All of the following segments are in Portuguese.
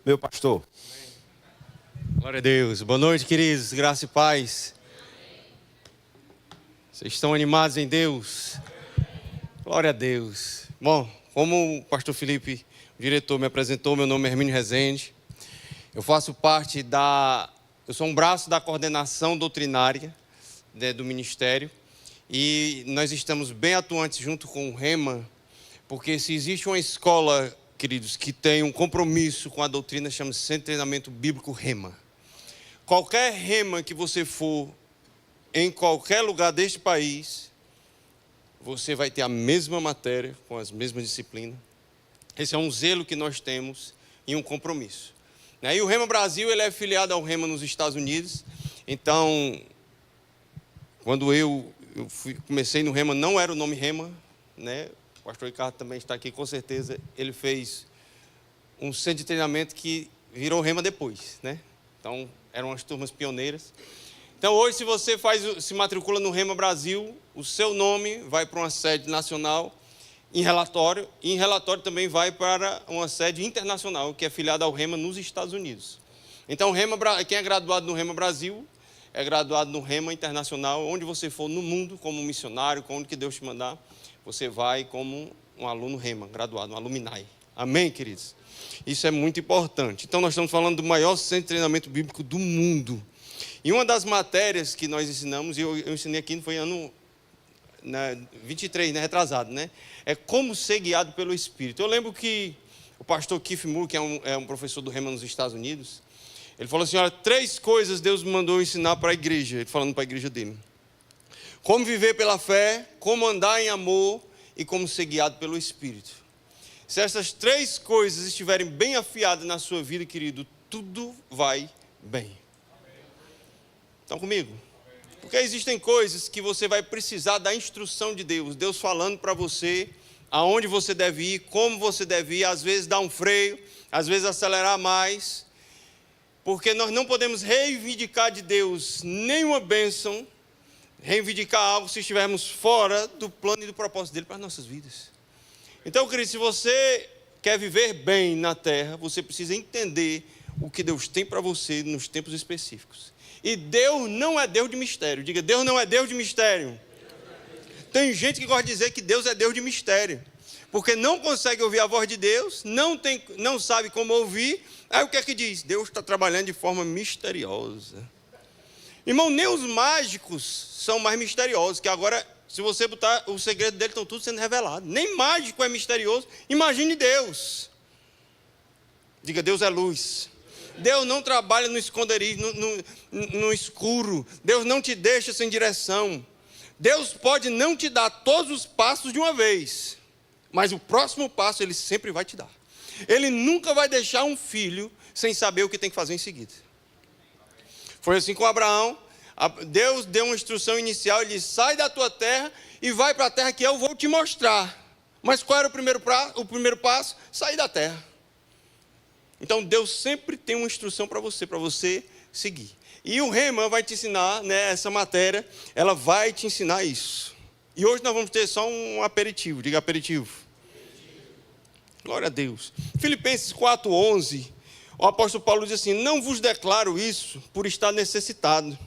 Meu pastor. Glória a Deus. Boa noite, queridos. Graça e paz. Vocês estão animados em Deus? Glória a Deus. Bom, como o pastor Felipe, o diretor, me apresentou, meu nome é Hermínio Rezende. Eu faço parte eu sou um braço da coordenação doutrinária do ministério. E nós estamos bem atuantes junto com o Rema, porque se existe uma escola, queridos, que tem um compromisso com a doutrina, chama-se Centro de Treinamento Bíblico Rema. Qualquer Rema que você for, em qualquer lugar deste país, você vai ter a mesma matéria, com as mesmas disciplinas. Esse é um zelo que nós temos e um compromisso. E o Rema Brasil, ele é filiado ao Rema nos Estados Unidos. Então, quando eu comecei no Rema, não era o nome Rema, né? O pastor Ricardo também está aqui, com certeza. Ele fez um centro de treinamento que virou Rema depois, né? Então, eram as turmas pioneiras. Então, hoje, se você se matricula no Rema Brasil, o seu nome vai para uma sede nacional em relatório, e em relatório também vai para uma sede internacional, que é filiada ao Rema nos Estados Unidos. Então, quem é graduado no Rema Brasil é graduado no Rema Internacional, onde você for no mundo, como missionário, onde que Deus te mandar, você vai como um aluno Rema, graduado, um alumni. Amém, queridos? Isso é muito importante. Então, nós estamos falando do maior centro de treinamento bíblico do mundo. E uma das matérias que nós ensinamos, e eu ensinei aqui, foi ano 23, né, retrasado, né? É como ser guiado pelo Espírito. Eu lembro que o pastor Keith Moore, que é um professor do Rema nos Estados Unidos, ele falou assim, olha, 3 coisas Deus me mandou ensinar para a igreja, ele falando para a igreja dele. Como viver pela fé, como andar em amor e como ser guiado pelo Espírito. Se essas 3 coisas estiverem bem afiadas na sua vida, querido, tudo vai bem. Estão comigo? Porque existem coisas que você vai precisar da instrução de Deus. Deus falando para você aonde você deve ir, como você deve ir. Às vezes dar um freio, às vezes acelerar mais. Porque nós não podemos reivindicar de Deus nenhuma bênção, reivindicar algo se estivermos fora do plano e do propósito dele para as nossas vidas. Então, querido, se você quer viver bem na terra, você precisa entender o que Deus tem para você nos tempos específicos. E Deus não é Deus de mistério. Diga, Deus não é Deus de mistério. Tem gente que gosta de dizer que Deus é Deus de mistério, porque não consegue ouvir a voz de Deus, não sabe como ouvir. Aí o que é que diz? Deus está trabalhando de forma misteriosa. Irmão, nem os mágicos são mais misteriosos, que agora, se você botar o segredo dele, estão tudo sendo revelado. Nem mágico é misterioso. Imagine Deus. Diga, Deus é luz. Deus não trabalha no esconderijo, no escuro. Deus não te deixa sem direção. Deus pode não te dar todos os passos de uma vez, mas o próximo passo Ele sempre vai te dar. Ele nunca vai deixar um filho sem saber o que tem que fazer em seguida. Foi assim com Abraão. Deus deu uma instrução inicial, Ele disse, sai da tua terra e vai para a terra que eu vou te mostrar. Mas qual era o primeiro passo? Sair da terra. Então, Deus sempre tem uma instrução para você seguir. E o Rema vai te ensinar, né, essa matéria, ela vai te ensinar isso. E hoje nós vamos ter só um aperitivo, diga aperitivo. Glória a Deus. Filipenses 4:11, o apóstolo Paulo diz assim, não vos declaro isso por estar necessitado,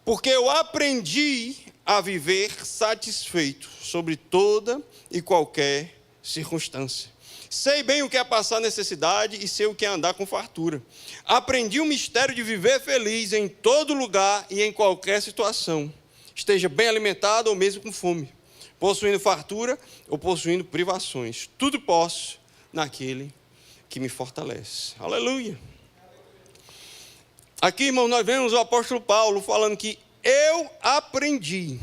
porque eu aprendi a viver satisfeito sobre toda e qualquer circunstância. Sei bem o que é passar necessidade e sei o que é andar com fartura. Aprendi o mistério de viver feliz em todo lugar e em qualquer situação. Esteja bem alimentado ou mesmo com fome, possuindo fartura ou possuindo privações. Tudo posso naquele que me fortalece. Aleluia. Aqui, irmão, nós vemos o apóstolo Paulo falando que eu aprendi.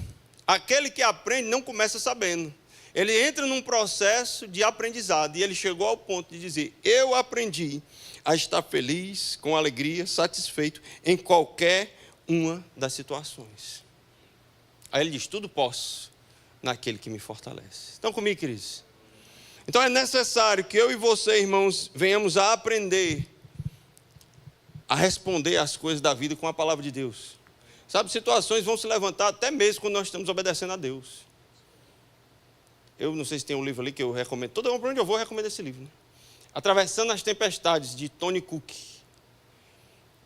Aquele que aprende não começa sabendo. Ele entra num processo de aprendizado e ele chegou ao ponto de dizer, eu aprendi a estar feliz, com alegria, satisfeito em qualquer uma das situações. Aí ele diz, tudo posso naquele que me fortalece. Estão comigo, queridos? Então é necessário que eu e você, irmãos, venhamos a aprender a responder às coisas da vida com a palavra de Deus. Sabe, situações vão se levantar até mesmo quando nós estamos obedecendo a Deus. Eu não sei se tem um livro ali que eu recomendo. Todo mundo para onde eu vou, eu recomendo esse livro. Né? Atravessando as tempestades, de Tony Cook.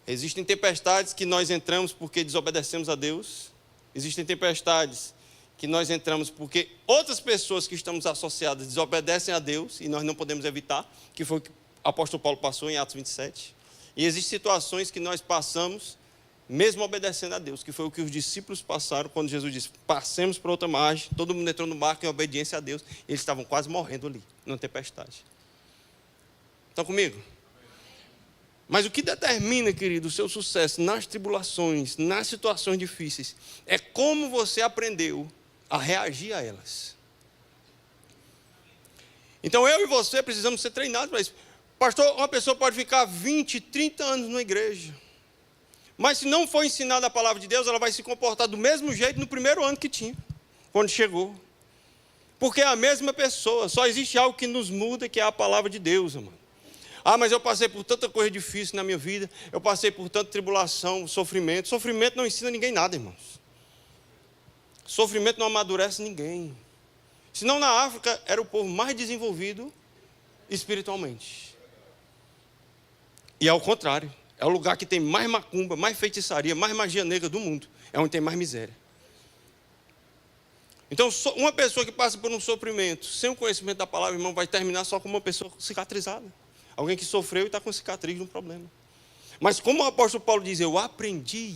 Existem tempestades que nós entramos porque desobedecemos a Deus. Existem tempestades que nós entramos porque outras pessoas que estamos associadas desobedecem a Deus e nós não podemos evitar, que foi o que o apóstolo Paulo passou em Atos 27. E existem situações que nós passamos mesmo obedecendo a Deus, que foi o que os discípulos passaram quando Jesus disse, passemos para outra margem, todo mundo entrou no barco em obediência a Deus, e eles estavam quase morrendo ali, numa tempestade. Estão comigo? Mas o que determina, querido, o seu sucesso nas tribulações, nas situações difíceis, é como você aprendeu a reagir a elas. Então eu e você precisamos ser treinados para isso. Pastor, uma pessoa pode ficar 20, 30 anos na igreja, mas se não for ensinada a palavra de Deus, ela vai se comportar do mesmo jeito no primeiro ano que tinha, quando chegou. Porque é a mesma pessoa, só existe algo que nos muda, que é a palavra de Deus, amado. Ah, mas eu passei por tanta coisa difícil na minha vida, eu passei por tanta tribulação, sofrimento. Sofrimento não ensina ninguém nada, irmãos. Sofrimento não amadurece ninguém. Senão na África era o povo mais desenvolvido espiritualmente. E ao contrário. É o lugar que tem mais macumba, mais feitiçaria, mais magia negra do mundo. É onde tem mais miséria. Então, uma pessoa que passa por um sofrimento, sem o conhecimento da palavra, irmão, vai terminar só como uma pessoa cicatrizada. Alguém que sofreu e está com cicatriz de um problema. Mas como o apóstolo Paulo diz, eu aprendi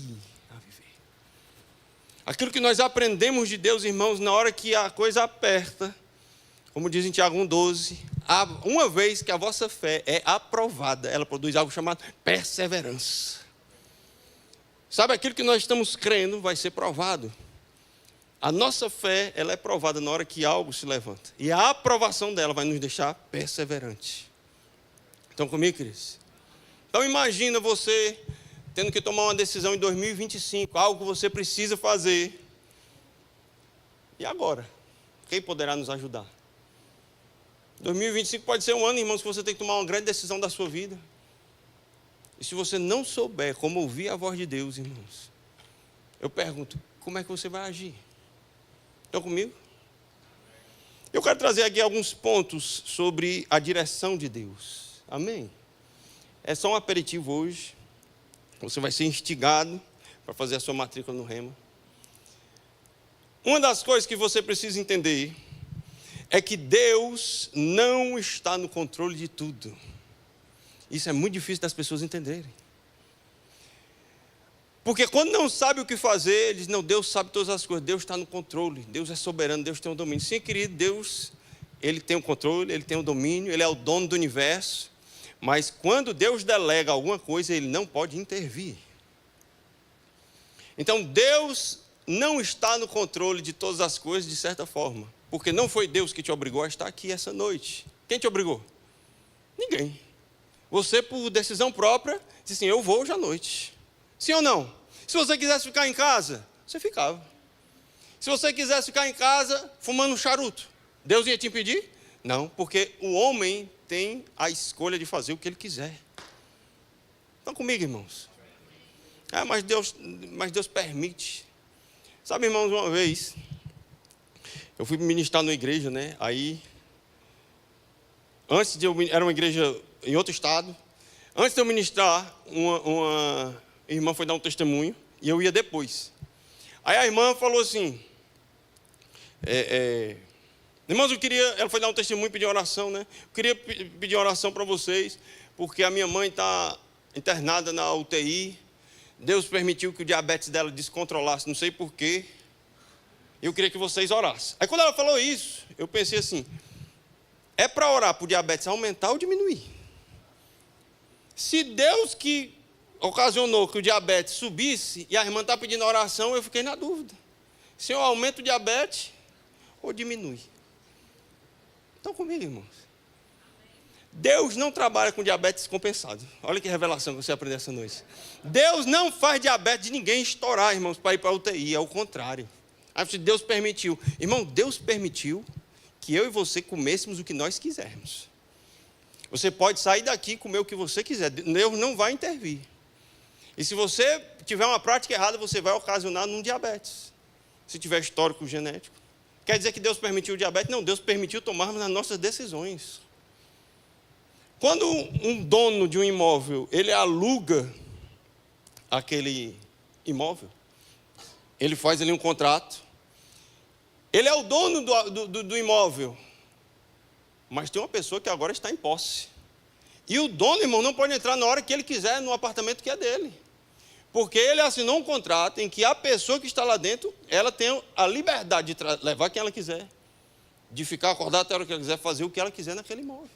a viver. Aquilo que nós aprendemos de Deus, irmãos, na hora que a coisa aperta, como diz em Tiago 1,12, uma vez que a vossa fé é aprovada, ela produz algo chamado perseverança. Sabe, aquilo que nós estamos crendo vai ser provado. A nossa fé, ela é provada na hora que algo se levanta. E a aprovação dela vai nos deixar perseverantes. Estão comigo, queridos? Então imagina você tendo que tomar uma decisão em 2025, algo que você precisa fazer. E agora? Quem poderá nos ajudar? 2025 pode ser um ano, irmãos, que você tem que tomar uma grande decisão da sua vida. E se você não souber como ouvir a voz de Deus, irmãos, eu pergunto, como é que você vai agir? Estão comigo? Eu quero trazer aqui alguns pontos sobre a direção de Deus. Amém? É só um aperitivo hoje. Você vai ser instigado para fazer a sua matrícula no Rema. Uma das coisas que você precisa entender é que Deus não está no controle de tudo. Isso é muito difícil das pessoas entenderem. Porque quando não sabe o que fazer, eles dizem, não, Deus sabe todas as coisas, Deus está no controle, Deus é soberano, Deus tem o domínio. Sim, querido, Deus, Ele tem o controle, Ele tem o domínio, Ele é o dono do universo. Mas quando Deus delega alguma coisa, Ele não pode intervir. Então Deus não está no controle de todas as coisas de certa forma. Porque não foi Deus que te obrigou a estar aqui essa noite. Quem te obrigou? Ninguém. Você, por decisão própria, disse assim, eu vou hoje à noite. Sim ou não? Se você quisesse ficar em casa, você ficava. Se você quisesse ficar em casa fumando um charuto, Deus ia te impedir? Não, porque o homem tem a escolha de fazer o que ele quiser. Estão comigo, irmãos? Mas Deus permite. Sabe, irmãos, uma vez, eu fui ministrar numa igreja, né? Aí, antes de eu, era uma igreja em outro estado, antes de eu ministrar, uma irmã foi dar um testemunho, e eu ia depois. Aí a irmã falou assim, irmãos, ela foi dar um testemunho e pedir oração, né? Eu queria pedir oração para vocês, porque a minha mãe está internada na UTI, Deus permitiu que o diabetes dela descontrolasse, não sei porquê, eu queria que vocês orassem. Aí quando ela falou isso, eu pensei assim, é para orar para o diabetes aumentar ou diminuir? Se Deus que ocasionou que o diabetes subisse, e a irmã está pedindo oração, eu fiquei na dúvida. Se eu aumento o diabetes ou diminui? Estão comigo, irmãos? Deus não trabalha com diabetes compensado. Olha que revelação que você aprendeu essa noite. Deus não faz diabetes de ninguém estourar, irmãos, para ir para a UTI, é o contrário. Deus permitiu. Irmão, Deus permitiu que eu e você comêssemos o que nós quisermos. Você pode sair daqui e comer o que você quiser. Deus não vai intervir. E se você tiver uma prática errada, você vai ocasionar um diabetes. Se tiver histórico genético. Quer dizer que Deus permitiu o diabetes? Não, Deus permitiu tomarmos as nossas decisões. Quando um dono de um imóvel, ele aluga aquele imóvel, ele faz ali um contrato, ele é o dono do imóvel, mas tem uma pessoa que agora está em posse. E o dono, irmão, não pode entrar na hora que ele quiser no apartamento que é dele. Porque ele assinou um contrato em que a pessoa que está lá dentro, ela tem a liberdade de levar quem ela quiser, de ficar acordada até a hora que ela quiser, fazer o que ela quiser naquele imóvel.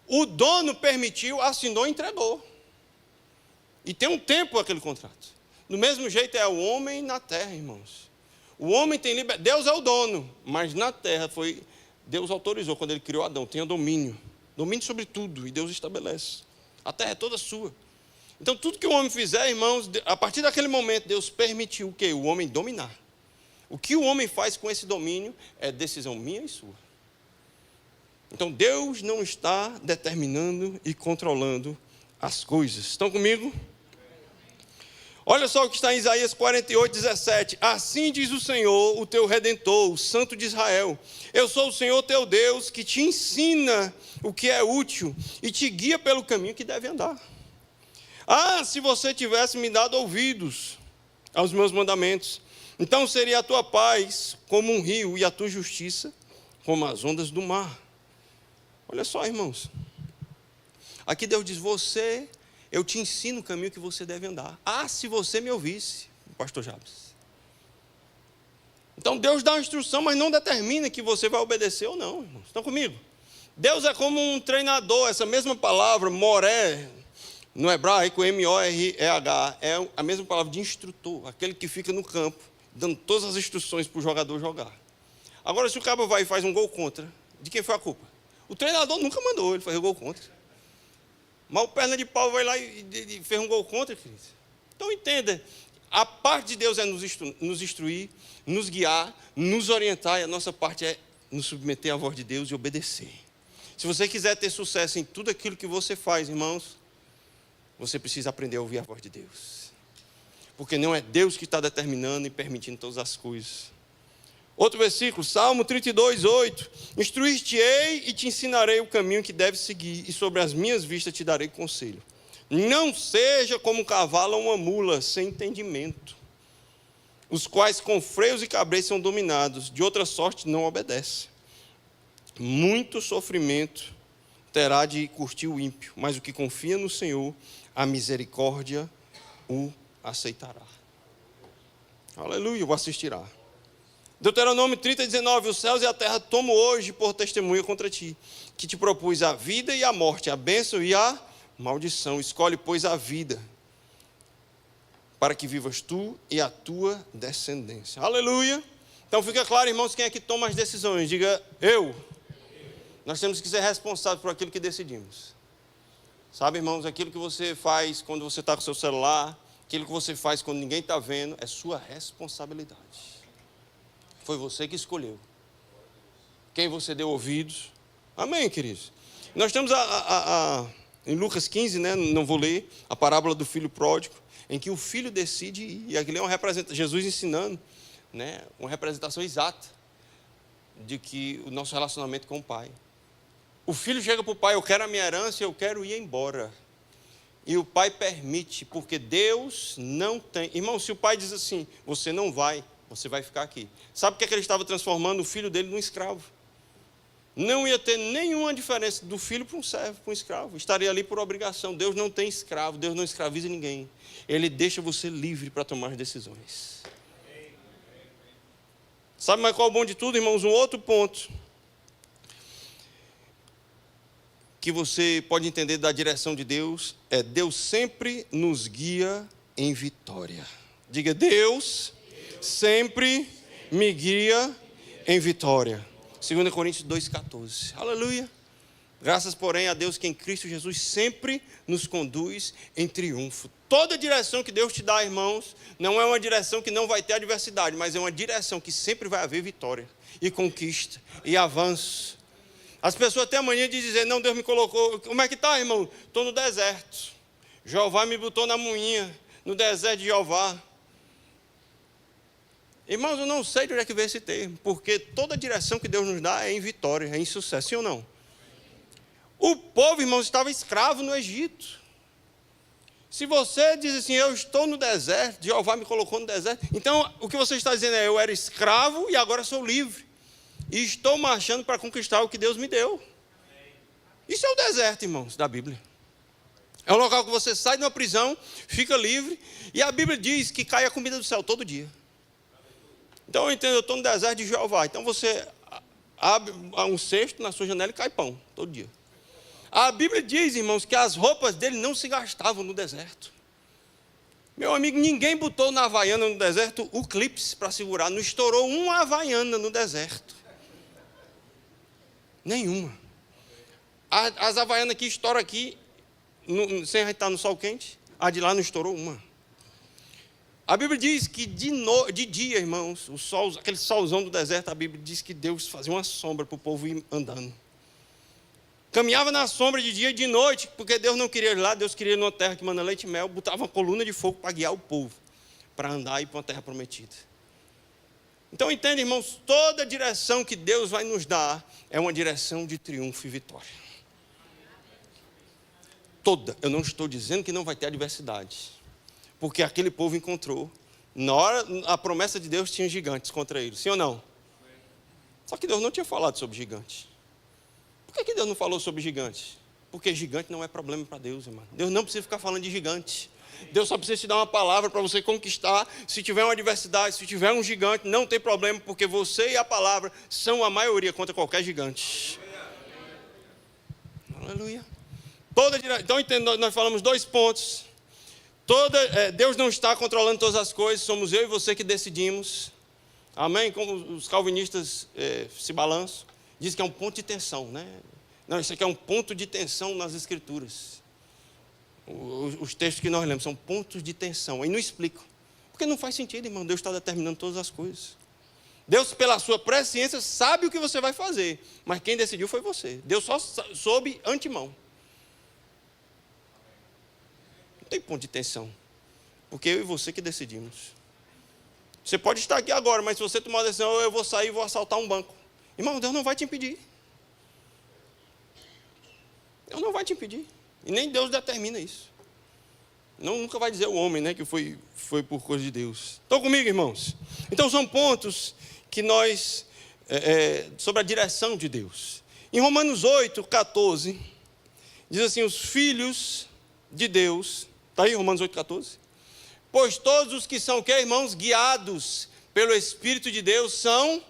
O dono permitiu, assinou e entregou. E tem um tempo aquele contrato. Do mesmo jeito é o homem na terra, irmãos. O homem tem liberdade. Deus é o dono, mas na terra Deus autorizou quando ele criou Adão, tem o domínio sobre tudo, e Deus estabelece. A terra é toda sua. Então tudo que o homem fizer, irmãos, a partir daquele momento Deus permitiu que o homem dominar. O que o homem faz com esse domínio é decisão minha e sua. Então Deus não está determinando e controlando as coisas. Estão comigo? Olha só o que está em Isaías 48, 17. Assim diz o Senhor, o teu Redentor, o Santo de Israel. Eu sou o Senhor teu Deus, que te ensina o que é útil e te guia pelo caminho que deve andar. Ah, se você tivesse me dado ouvidos aos meus mandamentos, então seria a tua paz como um rio e a tua justiça como as ondas do mar. Olha só, irmãos. Aqui Deus diz, eu te ensino o caminho que você deve andar. Ah, se você me ouvisse, pastor Jabes. Então Deus dá uma instrução, mas não determina que você vai obedecer ou não, irmãos. Estão comigo? Deus é como um treinador. Essa mesma palavra, moré, no hebraico, M-O-R-E-H, é a mesma palavra de instrutor, aquele que fica no campo, dando todas as instruções para o jogador jogar. Agora, se o cabo vai e faz um gol contra, de quem foi a culpa? O treinador nunca mandou ele fazer o gol contra. Mas o perna de pau vai lá e fez um gol contra, querido. Então entenda, a parte de Deus é nos instruir, nos guiar, nos orientar, e a nossa parte é nos submeter à voz de Deus e obedecer. Se você quiser ter sucesso em tudo aquilo que você faz, irmãos, você precisa aprender a ouvir a voz de Deus. Porque não é Deus que está determinando e permitindo todas as coisas. Outro versículo, Salmo 32, 8. Instruir-te-ei e te ensinarei o caminho que deves seguir, e sobre as minhas vistas te darei conselho. Não seja como um cavalo ou uma mula sem entendimento, os quais com freios e cabreiros são dominados, de outra sorte não obedece. Muito sofrimento terá de curtir o ímpio, mas o que confia no Senhor, a misericórdia o aceitará. Aleluia, o assistirá. Deuteronômio 30, 19. Os céus e a terra tomo hoje por testemunha contra ti, que te propus a vida e a morte, a bênção e a maldição. Escolhe, pois, a vida, para que vivas tu e a tua descendência. Aleluia. Então fica claro, irmãos, quem é que toma as decisões? Diga, eu. Nós temos que ser responsáveis por aquilo que decidimos. Sabe, irmãos, aquilo que você faz quando você está com o seu celular, aquilo que você faz quando ninguém está vendo, é sua responsabilidade. Foi você que escolheu. Quem você deu ouvidos. Amém, queridos? Nós temos em Lucas 15, né, não vou ler, a parábola do filho pródigo, em que o filho decide ir. E aquilo é uma representação, Jesus ensinando, né, uma representação exata de que o nosso relacionamento com o pai. O filho chega para o pai, eu quero a minha herança, eu quero ir embora. E o pai permite, porque Deus não tem. Irmão, se o pai diz assim, você não vai, você vai ficar aqui. Sabe o que é que ele estava transformando o filho dele num escravo? Não ia ter nenhuma diferença do filho para um servo, para um escravo. Estaria ali por obrigação. Deus não tem escravo, Deus não escraviza ninguém. Ele deixa você livre para tomar as decisões. Sabe mais qual é o bom de tudo, irmãos? Um outro ponto que você pode entender da direção de Deus é: Deus sempre nos guia em vitória. Diga, Deus sempre me guia em vitória. 2 Coríntios 2,14. Aleluia. Graças, porém, a Deus que em Cristo Jesus sempre nos conduz em triunfo. Toda direção que Deus te dá, irmãos, não é uma direção que não vai ter adversidade, mas é uma direção que sempre vai haver vitória, e conquista, e avanço. As pessoas têm a mania de dizer, não, Deus me colocou, como é que está, irmão? Estou no deserto. Jeová me botou na moinha, no deserto de Jeová. Irmãos, eu não sei de onde é que veio esse termo, porque toda direção que Deus nos dá é em vitória, é em sucesso, sim ou não? O povo, irmãos, estava escravo no Egito. Se você diz assim, eu estou no deserto, Jeová me colocou no deserto, então o que você está dizendo é, eu era escravo e agora sou livre. E estou marchando para conquistar o que Deus me deu. Isso é o deserto, irmãos, da Bíblia. É um local que você sai de uma prisão, fica livre, e a Bíblia diz que cai a comida do céu todo dia. Então eu entendo, eu estou no deserto de Jeová. Então você abre um cesto na sua janela e cai pão, todo dia. A Bíblia diz, irmãos, que as roupas dele não se gastavam no deserto. Meu amigo, ninguém botou na Havaiana no deserto o clipe para segurar. Não estourou uma Havaiana no deserto. Nenhuma. As Havaianas que estouram aqui, sem estar no sol quente, a de lá não estourou uma. A Bíblia diz que de dia, irmãos, o sol, aquele solzão do deserto, a Bíblia diz que Deus fazia uma sombra para o povo ir andando. Caminhava na sombra de dia e de noite, porque Deus não queria ir lá, Deus queria ir numa terra que manda leite e mel, botava uma coluna de fogo para guiar o povo, para andar e ir para uma terra prometida. Então entende, irmãos, toda direção que Deus vai nos dar é uma direção de triunfo e vitória. Toda, eu não estou dizendo que não vai ter adversidade, porque aquele povo encontrou, na hora, a promessa de Deus tinha gigantes contra eles, sim ou não? Só que Deus não tinha falado sobre gigantes. Por que Deus não falou sobre gigantes? Porque gigante não é problema para Deus, irmão. Deus não precisa ficar falando de gigante. Deus só precisa te dar uma palavra para você conquistar. Se tiver uma adversidade, se tiver um gigante, não tem problema, porque você e a palavra são a maioria contra qualquer gigante. Aleluia. Então, nós falamos 2 pontos. Deus não está controlando todas as coisas, somos eu e você que decidimos. Amém? Como os calvinistas se balançam. Diz que é um ponto de tensão, né? Não, isso aqui é um ponto de tensão nas Escrituras. Os textos que nós lemos são pontos de tensão. Aí não explicam. Porque não faz sentido, irmão. Deus está determinando todas as coisas. Deus, pela sua presciência, sabe o que você vai fazer. Mas quem decidiu foi você. Deus só soube antemão. Não tem ponto de tensão. Porque eu e você que decidimos. Você pode estar aqui agora, mas se você tomar uma decisão, eu vou sair e vou assaltar um banco. Irmão, Deus não vai te impedir. Deus não vai te impedir. E nem Deus determina isso. Nunca vai dizer o homem, né, que foi por coisa de Deus. Estão comigo, irmãos? Então são pontos que nós, sobre a direção de Deus. Em Romanos 8, 14, diz assim, os filhos de Deus, está aí Romanos 8, 14? Pois todos os que são, irmãos, guiados pelo Espírito de Deus, são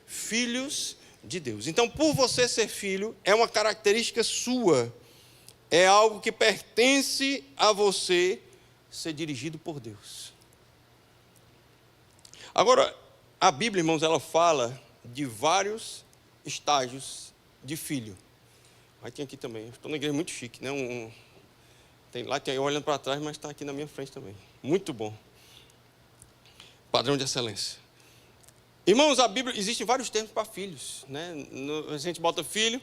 filhos de Deus. Então, por você ser filho, é uma característica sua. É algo que pertence a você ser dirigido por Deus. Agora, a Bíblia, irmãos, ela fala de vários estágios de filho. Aí tem aqui também. Estou na igreja muito chique, né? Tem lá, tem olhando para trás, mas está aqui na minha frente também. Muito bom. Padrão de excelência. Irmãos, a Bíblia, existem vários termos para filhos, né? A gente bota filho,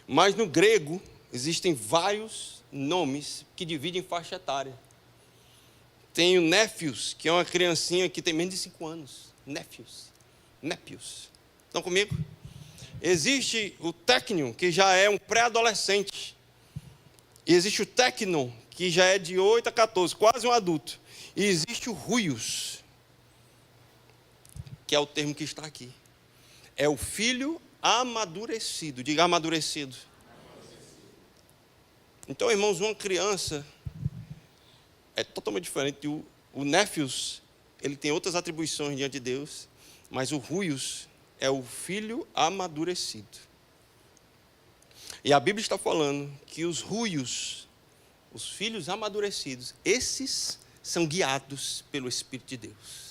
mas no grego existem vários nomes que dividem faixa etária. Tem o Néfios, que é uma criancinha que tem menos de 5 anos. Népios. Estão comigo? Existe o Técnion, que já é um pré-adolescente. E existe o Tecnon, que já é de 8 a 14, quase um adulto. E existe o Ruios, que é o termo que está aqui. É o filho amadurecido. Diga amadurecido. Então, irmãos, uma criança é totalmente diferente. O Néfios, ele tem outras atribuições diante de Deus, mas o Ruios é o filho amadurecido. E a Bíblia está falando que os Ruios, os filhos amadurecidos, esses são guiados pelo Espírito de Deus.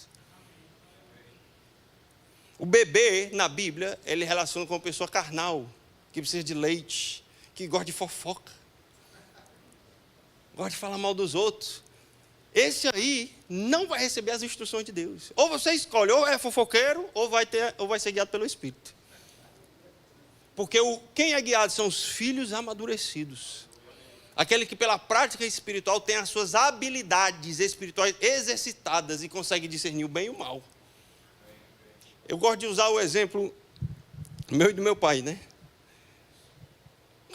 O bebê, na Bíblia, ele relaciona com uma pessoa carnal, que precisa de leite, que gosta de fofoca, gosta de falar mal dos outros. Esse aí não vai receber as instruções de Deus. Ou você escolhe, ou é fofoqueiro, ou vai ser guiado pelo Espírito. Porque quem é guiado são os filhos amadurecidos. Aquele que pela prática espiritual tem as suas habilidades espirituais exercitadas e consegue discernir o bem e o mal. Eu gosto de usar o exemplo meu e do meu pai, né?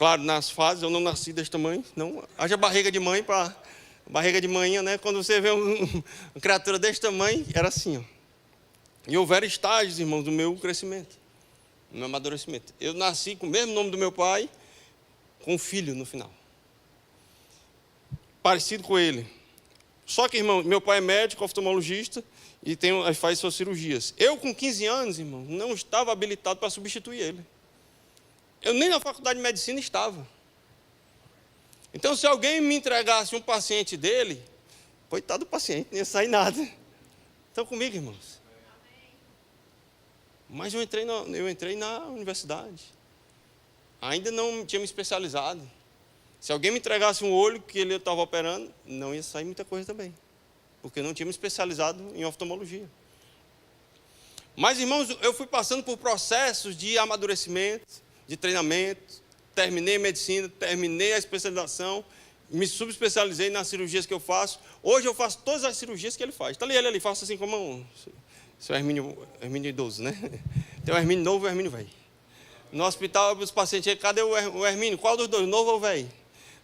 Claro, nas fases, eu não nasci desse tamanho, não. Haja barriga de mãe para... Barriga de manhã, né? Quando você vê uma criatura desse tamanho, era assim, ó. E houveram estágios, irmãos, do meu crescimento, do meu amadurecimento. Eu nasci com o mesmo nome do meu pai, com um filho no final. Parecido com ele. Só que, irmão, meu pai é médico, oftalmologista, e faz suas cirurgias. Eu, com 15 anos, irmão, não estava habilitado para substituir ele. Eu nem na faculdade de medicina estava. Então, se alguém me entregasse um paciente dele, coitado do paciente, não ia sair nada. Estão comigo, irmãos? Mas eu entrei na universidade. Ainda não tinha me especializado. Se alguém me entregasse um olho que ele estava operando, não ia sair muita coisa também. Porque eu não tinha me especializado em oftalmologia. Mas, irmãos, eu fui passando por processos de amadurecimento, de treinamento. Terminei medicina, terminei a especialização, me subespecializei nas cirurgias que eu faço. Hoje eu faço todas as cirurgias que ele faz. Está ali ele ali, faço assim como um seu Hermínio idoso, né? Tem o Hermínio novo e o Hermínio velho. No hospital, os pacientes, cadê o Hermínio? Qual dos dois, novo ou velho?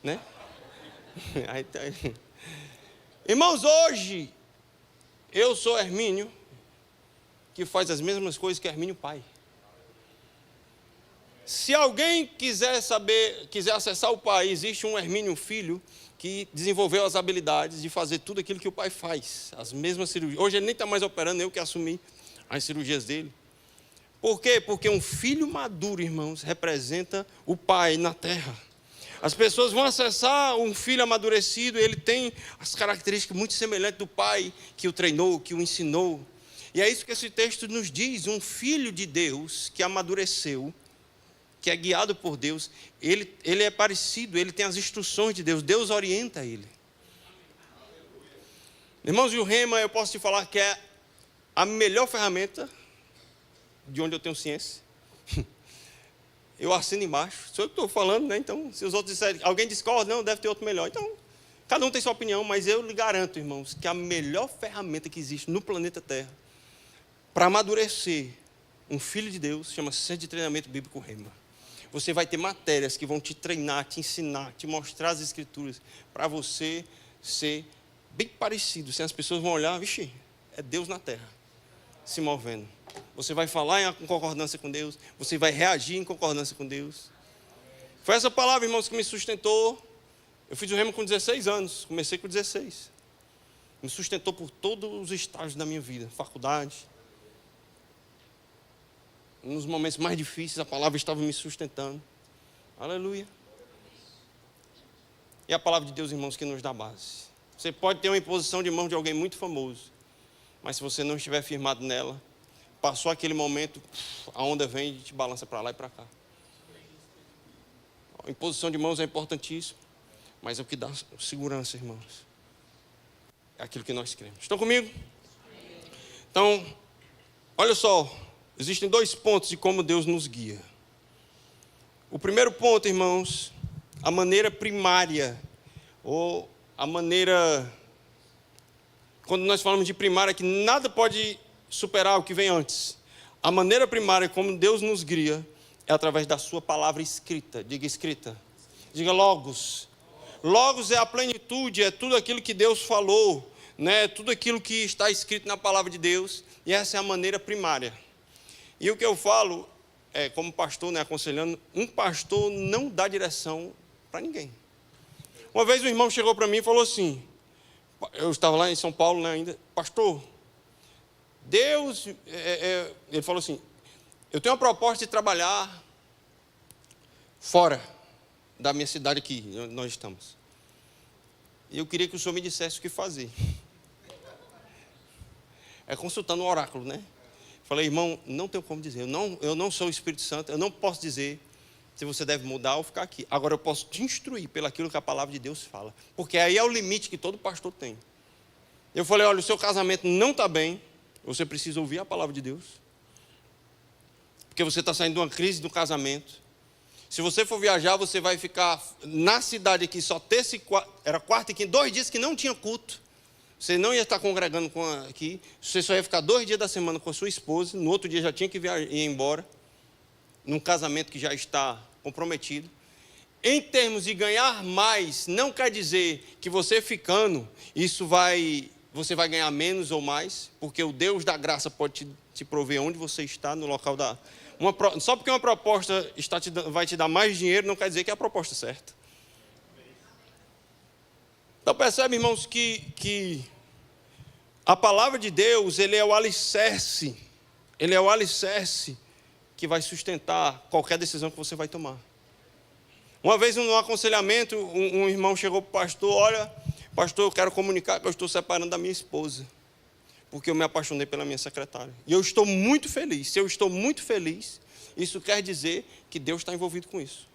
Né? Aí, tá. Irmãos, hoje eu sou Hermínio, que faz as mesmas coisas que Hermínio pai. Se alguém quiser acessar o pai, existe um Hermínio filho que desenvolveu as habilidades de fazer tudo aquilo que o pai faz, as mesmas cirurgias. Hoje ele nem está mais operando, eu que assumi as cirurgias dele. Por quê? Porque um filho maduro, irmãos, representa o pai na terra. As pessoas vão acessar um filho amadurecido, ele tem as características muito semelhantes do pai que o treinou, que o ensinou. E é isso que esse texto nos diz, um filho de Deus que amadureceu, que é guiado por Deus, ele é parecido, ele tem as instruções de Deus, Deus orienta ele. Irmãos, e o Rema, eu posso te falar que é a melhor ferramenta de onde eu tenho ciência. Eu assino embaixo, sou eu que estou falando, né? Então, se os outros disserem, alguém discorda, não, deve ter outro melhor. Então, cada um tem sua opinião, mas eu lhe garanto, irmãos, que a melhor ferramenta que existe no planeta Terra para amadurecer um filho de Deus chama-se Centro de Treinamento Bíblico Rema. Você vai ter matérias que vão te treinar, te ensinar, te mostrar as escrituras, para você ser bem parecido. Se as pessoas vão olhar, vixe, é Deus na terra, se movendo. Você vai falar em concordância com Deus, você vai reagir em concordância com Deus. Foi essa palavra, irmãos, que me sustentou. Eu fiz o Rema com 16 anos, comecei com 16. Me sustentou por todos os estágios da minha vida, faculdade. Nos momentos mais difíceis, a palavra estava me sustentando. Aleluia. E a palavra de Deus, irmãos, que nos dá base. Você pode ter uma imposição de mão de alguém muito famoso, mas se você não estiver firmado nela, passou aquele momento, a onda vem e te balança para lá e para cá. A imposição de mãos é importantíssima, mas é o que dá segurança, irmãos. É aquilo que nós cremos. Estão comigo? Então, olha só. Existem 2 pontos de como Deus nos guia. O primeiro ponto, irmãos, a maneira primária, ou a maneira, quando nós falamos de primária, que nada pode superar o que vem antes. A maneira primária como Deus nos guia é através da sua palavra escrita. Diga escrita. Diga logos. Logos é a plenitude, é tudo aquilo que Deus falou, né? Tudo aquilo que está escrito na palavra de Deus, e essa é a maneira primária. E o que eu falo, como pastor, né, aconselhando, um pastor não dá direção para ninguém. Uma vez um irmão chegou para mim e falou assim, eu estava lá em São Paulo, né, ainda, pastor, Deus, ele falou assim, eu tenho uma proposta de trabalhar fora da minha cidade aqui, onde nós estamos. E eu queria que o senhor me dissesse o que fazer. Consultando o oráculo, né? Falei, irmão, não tenho como dizer, eu não sou o Espírito Santo, eu não posso dizer se você deve mudar ou ficar aqui. Agora eu posso te instruir pelaquilo que a palavra de Deus fala, porque aí é o limite que todo pastor tem. Eu falei, olha, o seu casamento não está bem, você precisa ouvir a palavra de Deus, porque você está saindo de uma crise do casamento. Se você for viajar, você vai ficar na cidade aqui, só terça e quarta, era quarta e quinta, 2 dias que não tinha culto. Você não ia estar congregando aqui, você só ia ficar 2 dias da semana com a sua esposa, no outro dia já tinha que ir embora, num casamento que já está comprometido. em termos de ganhar mais, não quer dizer que você ficando, você vai ganhar menos ou mais, porque o Deus da graça pode te prover onde você está, no local só porque uma proposta vai te dar mais dinheiro, não quer dizer que é a proposta certa. Então percebe, irmãos, que a palavra de Deus, ele é o alicerce que vai sustentar qualquer decisão que você vai tomar. Uma vez, num aconselhamento, um irmão chegou para o pastor: olha, pastor, eu quero comunicar que eu estou separando da minha esposa, porque eu me apaixonei pela minha secretária. E eu estou muito feliz. Se eu estou muito feliz, isso quer dizer que Deus está envolvido com isso.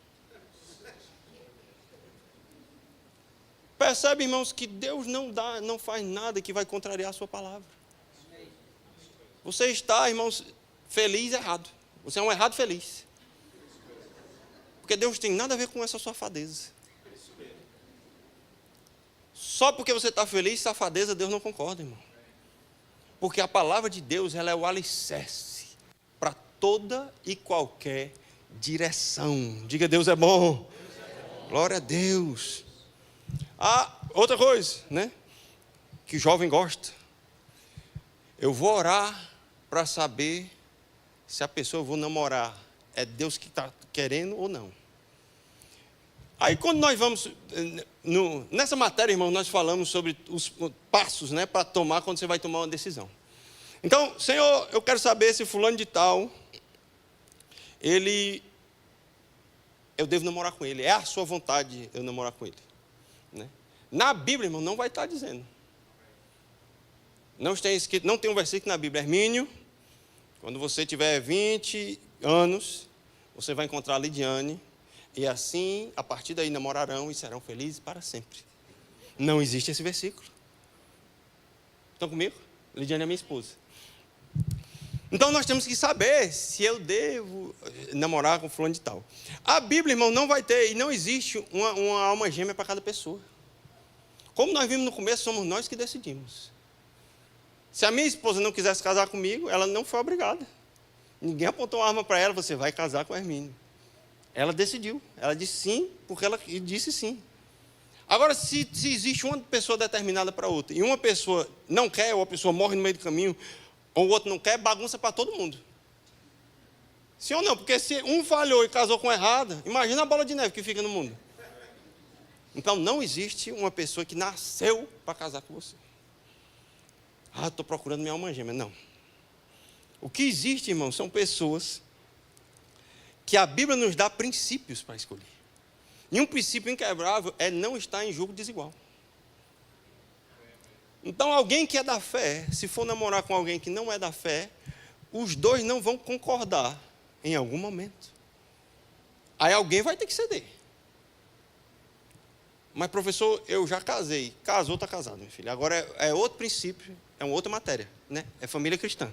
Percebe, irmãos, que Deus não faz nada que vai contrariar a sua palavra. Você está, irmãos, feliz errado. Você é um errado feliz. Porque Deus tem nada a ver com essa safadeza. Só porque você está feliz, safadeza, Deus não concorda, irmão. Porque a palavra de Deus, ela é o alicerce para toda e qualquer direção. Diga: Deus é bom. Deus é bom. Glória a Deus. Outra coisa, né? Que o jovem gosta. Eu vou orar para saber se a pessoa eu vou namorar é Deus que está querendo ou não. Aí quando nós vamos, nessa matéria, irmão, nós falamos sobre os passos, né, para tomar quando você vai tomar uma decisão. Então, Senhor, eu quero saber se fulano de tal, eu devo namorar com ele. É a sua vontade eu namorar com ele, né? Na Bíblia, irmão, não vai estar dizendo. Não tem um versículo na Bíblia: Hermínio, quando você tiver 20 anos, você vai encontrar a Lidiane, e assim, a partir daí, namorarão e serão felizes para sempre. Não existe esse versículo. Estão comigo? Lidiane é minha esposa. Então, nós temos que saber se eu devo namorar com fulano de tal. A Bíblia, irmão, não vai ter, e não existe uma alma gêmea para cada pessoa. Como nós vimos no começo, somos nós que decidimos. Se a minha esposa não quisesse casar comigo, ela não foi obrigada. Ninguém apontou uma arma para ela: você vai casar com o Hermínio. Ela decidiu. Ela disse sim, porque ela disse sim. Agora, se existe uma pessoa determinada para outra, e uma pessoa não quer, ou a pessoa morre no meio do caminho, ou o outro não quer, bagunça para todo mundo. Sim ou não? Porque se um falhou e casou com errada, imagina a bola de neve que fica no mundo. Então, não existe uma pessoa que nasceu para casar com você. Estou procurando minha alma gêmea. Não. O que existe, irmão, são pessoas que a Bíblia nos dá princípios para escolher. E um princípio inquebrável é não estar em julgo desigual. Então, alguém que é da fé, se for namorar com alguém que não é da fé, os dois não vão concordar em algum momento. Aí alguém vai ter que ceder. Mas, professor, eu já casei. Casou, está casado, meu filho. Agora é outro princípio, é uma outra matéria, né? É família cristã.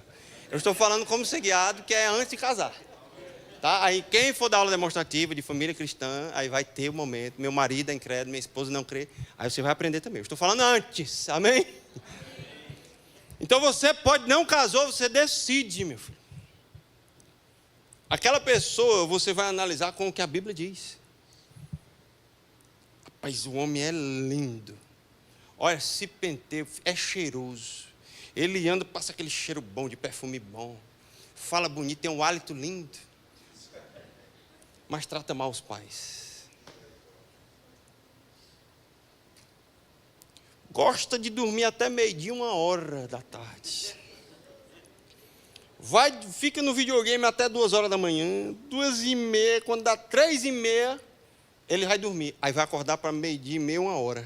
Eu estou falando como ser guiado, que é antes de casar. Tá? Aí quem for dar aula demonstrativa de família cristã, aí vai ter o momento. Meu marido é incrédulo, minha esposa não crê. Aí você vai aprender também. Eu estou falando antes, amém? Então você não casou, você decide, meu filho. Aquela pessoa você vai analisar com o que a Bíblia diz. Rapaz, o homem é lindo. Olha, se penteia, é cheiroso. Ele anda, passa aquele cheiro bom, de perfume bom. Fala bonito, tem um hálito lindo. Mas trata mal os pais. Gosta de dormir até meio-dia, 1h da tarde. Fica no videogame até 2h da manhã, 2h30, quando dá 3h30, ele vai dormir. Aí vai acordar para meio-dia e meia, 1h.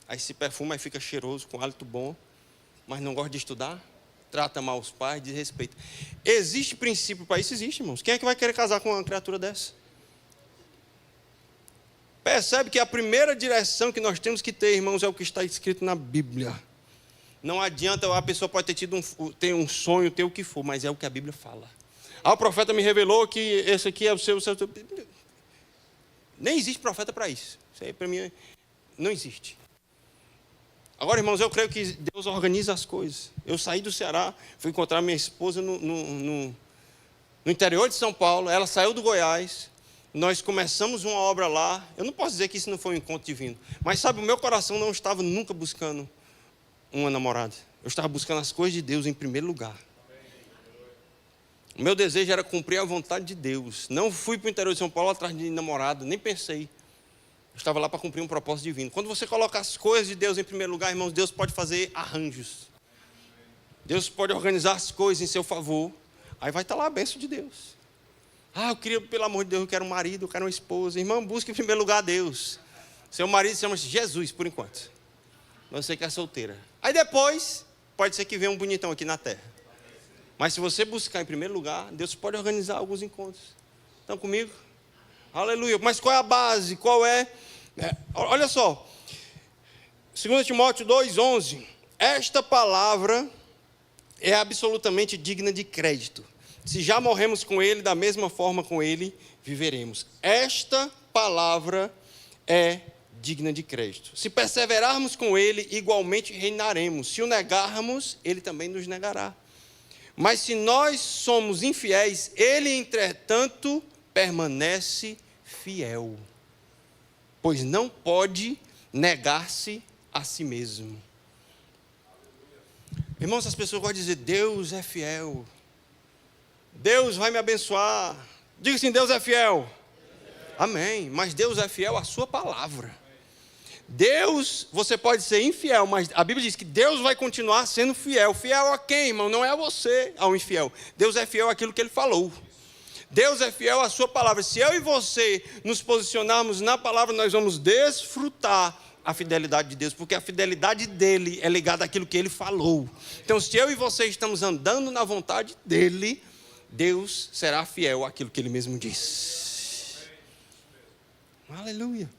Aí se perfuma, aí fica cheiroso, com hálito bom, mas não gosta de estudar, trata mal os pais, desrespeita. Existe princípio para isso? Existe, irmãos. Quem é que vai querer casar com uma criatura dessa? Percebe que a primeira direção que nós temos que ter, irmãos, é o que está escrito na Bíblia. Não adianta, a pessoa pode ter um sonho, ter o que for, mas é o que a Bíblia fala. O profeta me revelou que esse aqui é o seu. Nem existe profeta para isso. Isso aí para mim não existe. Agora, irmãos, eu creio que Deus organiza as coisas. Eu saí do Ceará, fui encontrar minha esposa no interior de São Paulo. Ela saiu do Goiás. nós começamos uma obra lá. Eu não posso dizer que isso não foi um encontro divino. Mas sabe, o meu coração não estava nunca buscando uma namorada. Eu estava buscando as coisas de Deus em primeiro lugar. O meu desejo era cumprir a vontade de Deus. Não fui para o interior de São Paulo atrás de namorado, nem pensei. Eu estava lá para cumprir um propósito divino. Quando você coloca as coisas de Deus em primeiro lugar, irmãos, Deus pode fazer arranjos. Deus pode organizar as coisas em seu favor. Aí vai estar lá a bênção de Deus. Eu queria, pelo amor de Deus, eu quero um marido, eu quero uma esposa. Irmão, busque em primeiro lugar a Deus. Seu marido se chama Jesus, por enquanto. Você que é solteira. Aí depois, pode ser que venha um bonitão aqui na terra. Mas se você buscar em primeiro lugar, Deus pode organizar alguns encontros. Estão comigo? Aleluia. Mas qual é a base? Qual é? Olha só. 2 Timóteo 2,11. Esta palavra é absolutamente digna de crédito. Se já morremos com ele, da mesma forma com ele viveremos. Esta palavra é digna de crédito. Se perseverarmos com ele, igualmente reinaremos. Se o negarmos, ele também nos negará. Mas se nós somos infiéis, ele, entretanto, permanece fiel. Pois não pode negar-se a si mesmo. Irmãos, as pessoas gostam de dizer, Deus é fiel. Deus vai me abençoar. Diga assim, Deus é fiel. Amém. Mas Deus é fiel à sua palavra. Deus, você pode ser infiel, mas a Bíblia diz que Deus vai continuar sendo fiel. Fiel a quem, irmão? Não é a você, ao infiel. Deus é fiel àquilo que Ele falou. Deus é fiel à sua palavra. Se eu e você nos posicionarmos na palavra, nós vamos desfrutar a fidelidade de Deus, porque a fidelidade dEle é ligada àquilo que Ele falou. Então, se eu e você estamos andando na vontade dEle, Deus será fiel àquilo que Ele mesmo diz. Aleluia.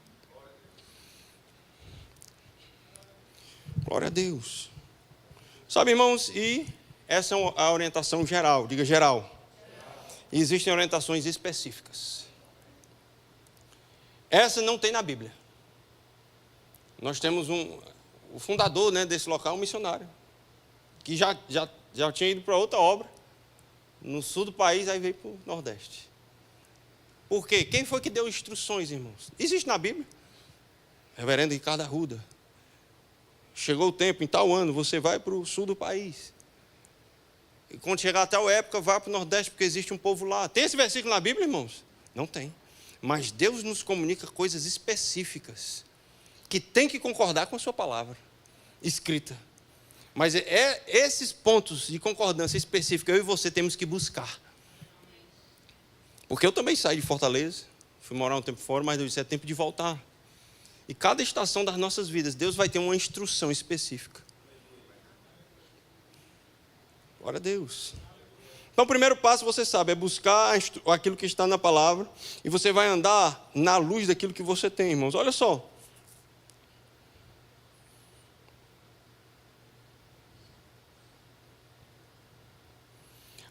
Glória a Deus. Sabe, irmãos, e essa é a orientação geral, diga geral. E existem orientações específicas. Essa não tem na Bíblia. Nós temos o fundador, né, desse local, um missionário, que já tinha ido para outra obra, no sul do país, aí veio para o Nordeste. Por quê? Quem foi que deu instruções, irmãos? Existe na Bíblia. Reverendo Ricardo Arruda. Chegou o tempo, em tal ano, você vai para o sul do país. E quando chegar a tal época, vá para o Nordeste, porque existe um povo lá. Tem esse versículo na Bíblia, irmãos? Não tem. Mas Deus nos comunica coisas específicas, que tem que concordar com a sua palavra, escrita. Mas esses pontos de concordância específica, eu e você temos que buscar. Porque eu também saí de Fortaleza, fui morar um tempo fora, mas Deus disse, é tempo de voltar. E cada estação das nossas vidas, Deus vai ter uma instrução específica. Glória a Deus. Então, o primeiro passo, você sabe, é buscar aquilo que está na palavra, e você vai andar na luz daquilo que você tem, irmãos. Olha só.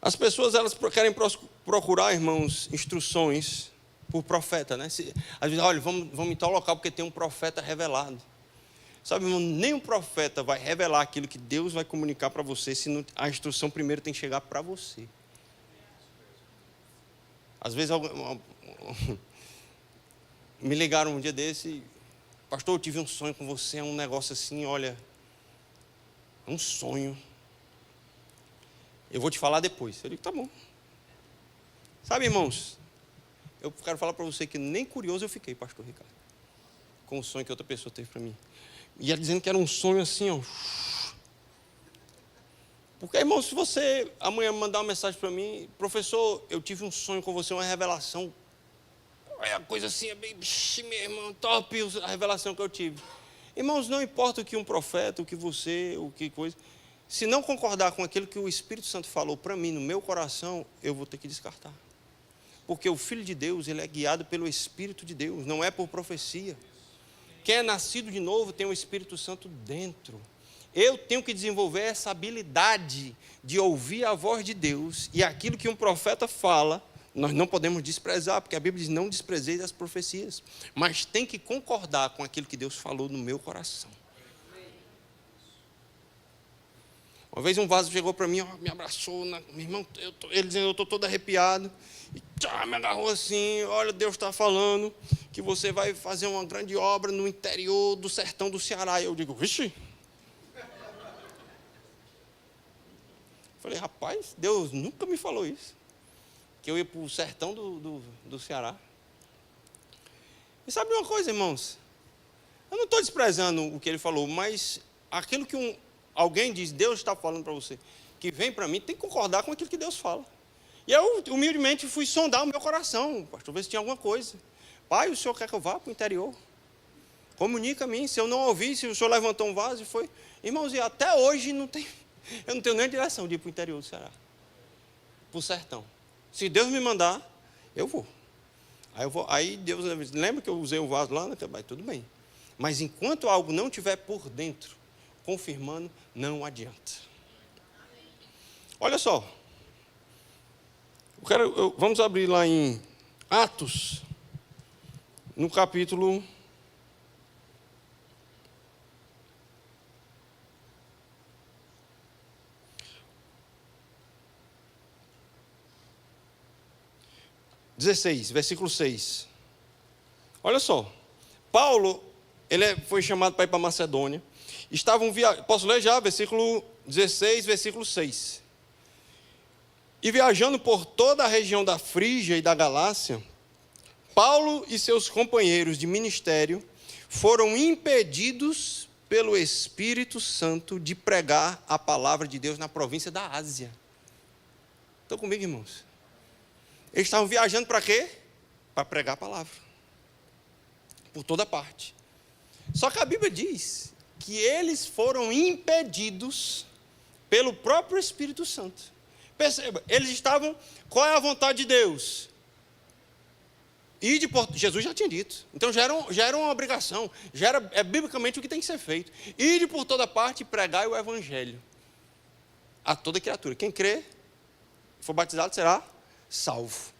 As pessoas, elas querem procurar, irmãos, instruções por profeta, né? Às vezes, olha, vamos em tal local porque tem um profeta revelado. Sabe, irmão, nem um profeta vai revelar aquilo que Deus vai comunicar para você, se não, a instrução primeiro tem que chegar para você. Às vezes, me ligaram um dia desse, pastor, eu tive um sonho com você, é um negócio assim, olha, é um sonho. Eu vou te falar depois. Eu digo, tá bom. Sabe, irmãos, eu quero falar para você que nem curioso eu fiquei, pastor Ricardo, com o sonho que outra pessoa teve para mim. E ela dizendo que era um sonho assim, ó. Porque, irmão, se você amanhã mandar uma mensagem para mim, professor, eu tive um sonho com você, uma revelação. É a coisa assim, é bem, meu irmão, top a revelação que eu tive. Irmãos, não importa o que um profeta, o que você, o que coisa. Se não concordar com aquilo que o Espírito Santo falou para mim, no meu coração, eu vou ter que descartar. Porque o Filho de Deus, ele é guiado pelo Espírito de Deus, não é por profecia. Quem é nascido de novo tem o Espírito Santo dentro. Eu tenho que desenvolver essa habilidade de ouvir a voz de Deus, e aquilo que um profeta fala, nós não podemos desprezar, porque a Bíblia diz, não desprezeis as profecias, mas tem que concordar com aquilo que Deus falou no meu coração. Uma vez um vaso chegou para mim, ó, me abraçou, meu irmão, ele dizendo, eu estou todo arrepiado, e me agarrou assim, olha, Deus está falando que você vai fazer uma grande obra no interior do sertão do Ceará. E eu digo, vixe. Falei, rapaz, Deus nunca me falou isso, que eu ia para o sertão do Ceará. E sabe uma coisa, irmãos? Eu não estou desprezando o que ele falou, mas aquilo que alguém diz, Deus está falando para você, que vem para mim, tem que concordar com aquilo que Deus fala. E eu, humildemente, fui sondar o meu coração, pastor, ver se tinha alguma coisa. Pai, o senhor quer que eu vá para o interior? Comunica a mim, se eu não ouvir, se o senhor levantou um vaso e foi. Irmãos, e até hoje eu não tenho nem direção de ir para o interior do Ceará, para o sertão. Se Deus me mandar, eu vou. Aí Deus lembra que eu usei um vaso lá, tudo bem. Mas enquanto algo não estiver por dentro, confirmando, não adianta. Olha só. Vamos abrir lá em Atos, no capítulo 16, versículo 6. Olha só. Paulo, foi chamado para ir para Macedônia. Posso ler já? Versículo 16, versículo 6. E viajando por toda a região da Frígia e da Galácia, Paulo e seus companheiros de ministério foram impedidos pelo Espírito Santo de pregar a palavra de Deus na província da Ásia. Estão comigo, irmãos? Eles estavam viajando para quê? Para pregar a palavra. Por toda parte. Só que a Bíblia diz que eles foram impedidos pelo próprio Espírito Santo. Perceba, eles estavam, qual é a vontade de Deus? Jesus já tinha dito, então já era uma obrigação, é biblicamente o que tem que ser feito. Ide por toda parte e pregai o Evangelho a toda criatura. Quem crê, for batizado, será salvo.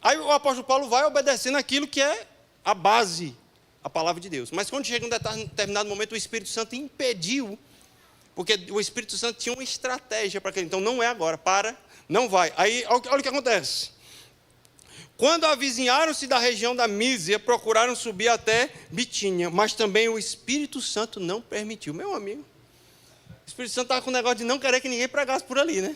Aí o apóstolo Paulo vai obedecendo aquilo que é a base, a palavra de Deus. Mas quando chega um determinado momento, o Espírito Santo impediu, porque o Espírito Santo tinha uma estratégia para aquele. Então não é agora, não vai. Aí olha o que acontece. Quando avizinharam-se da região da Mísia, procuraram subir até Bitínia, mas também o Espírito Santo não permitiu. Meu amigo, o Espírito Santo estava com o negócio de não querer que ninguém pregasse por ali, né?